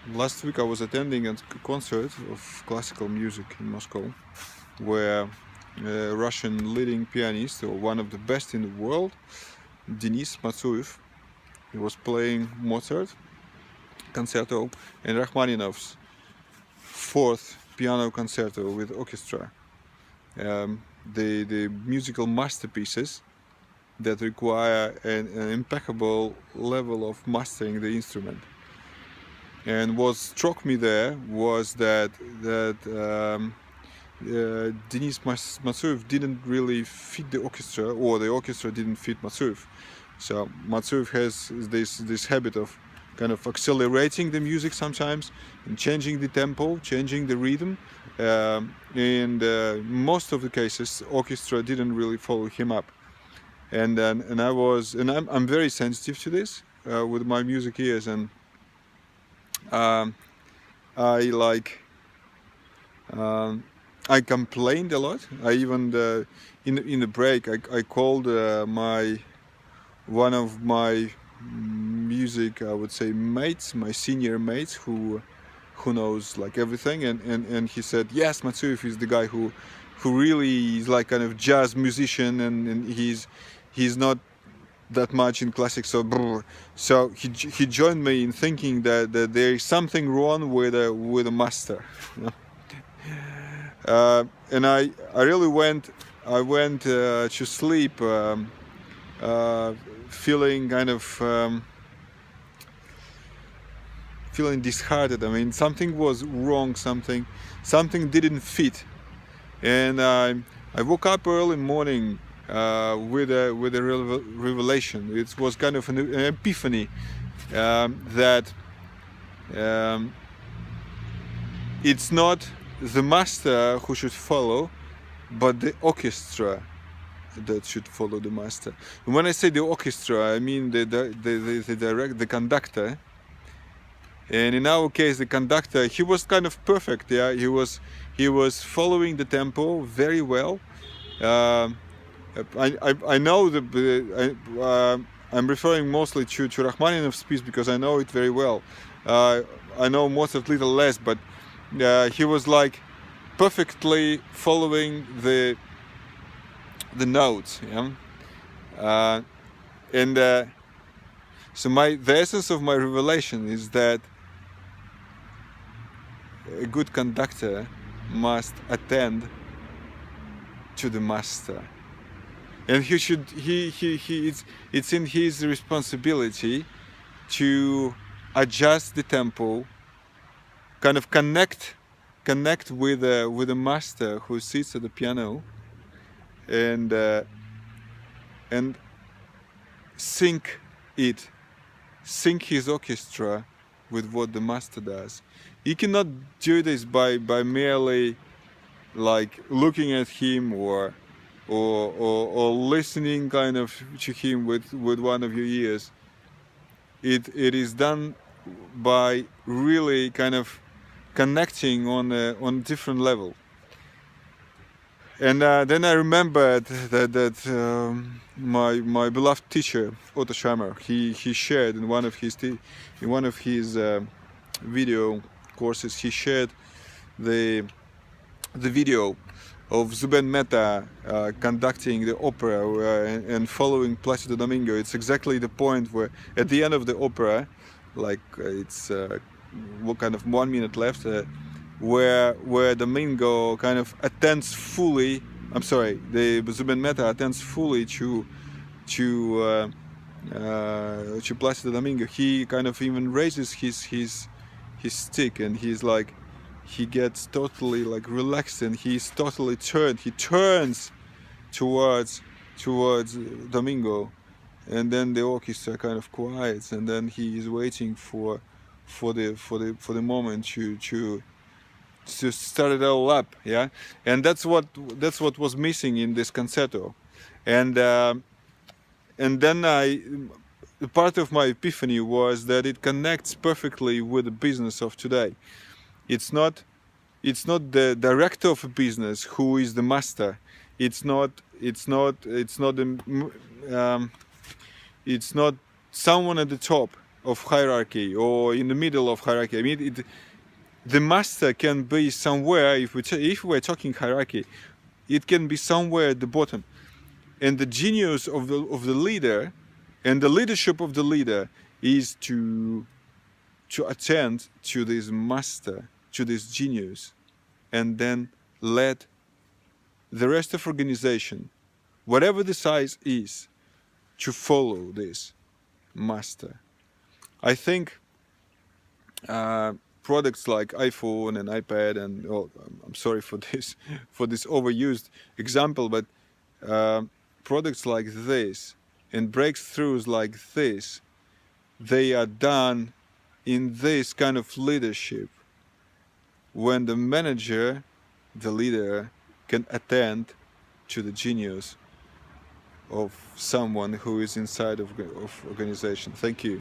Last week I was attending a concert of classical music in Moscow, where a Russian leading pianist, or one of the best in the world, Denis Matsuev, he was playing Mozart concerto and Rachmaninoff's fourth piano concerto with orchestra. The musical masterpieces that require an impeccable level of mastering the instrument. And what struck me there was that Denis Matsuev didn't really fit the orchestra, or the orchestra didn't fit Matsuev. So Matsuev has this habit of kind of accelerating the music sometimes and changing the tempo, changing the rhythm. And most of the cases, orchestra didn't really follow him up. And I'm very sensitive to this with my music ears, and I like. I complained a lot. I even in the break I called one of my music, I would say, mates, my senior mates, who knows like everything, and he said, yes, Matsuev is the guy who really is like kind of jazz musician, and he's not that much in classics, so he joined me in thinking that there is something wrong with a master. And I really went to sleep feeling kind of feeling disheartened. I mean, something was wrong, something didn't fit, and I woke up early morning with a revelation. It was kind of an epiphany that it's not the master who should follow, but the orchestra that should follow the master. And when I say the orchestra, I mean the conductor. And in our case, the conductor, he was kind of perfect. Yeah, he was following the tempo very well. I know I'm referring mostly to Rachmaninoff's piece because I know it very well. I know Mozart a little less, but he was like perfectly following the notes. Yeah, so the essence of my revelation is that a good conductor must attend to the master, and it's in his responsibility to adjust the tempo, kind of connect with the master who sits at the piano, and sync his orchestra with what the master does. You cannot do this by merely like looking at him or listening kind of to him with one of your ears. It is done by really kind of connecting on a different level. And then I remembered that my beloved teacher Otto Schammer, he shared in one of his video courses, he shared the video of Zubin Mehta conducting the opera and following Placido Domingo. It's exactly the point where at the end of the opera, like it's kind of 1 minute left, where Domingo kind of attends fully. I'm sorry, the Zubin Mehta attends fully to Placido Domingo. He kind of even raises his stick, and he's like, he gets totally like relaxed, and he's totally turned. He turns towards Domingo, and then the orchestra kind of quiets, and then he is waiting for the moment to start it all up. Yeah, and that's what was missing in this concerto, and then part of my epiphany was that it connects perfectly with the business of today. It's not the director of a business who is the master. It's not someone at the top of hierarchy or in the middle of hierarchy. I mean, the master can be somewhere. If we're talking hierarchy, it can be somewhere at the bottom, and the genius of the leader, and the leadership of the leader is to attend to this master, to this genius, and then let the rest of organization, whatever the size is, to follow this master. I think products like iPhone and iPad and I'm sorry for this overused example, but products like this and breakthroughs like this, they are done in this kind of leadership when the manager, the leader, can attend to the genius of someone who is inside of organization. Thank you.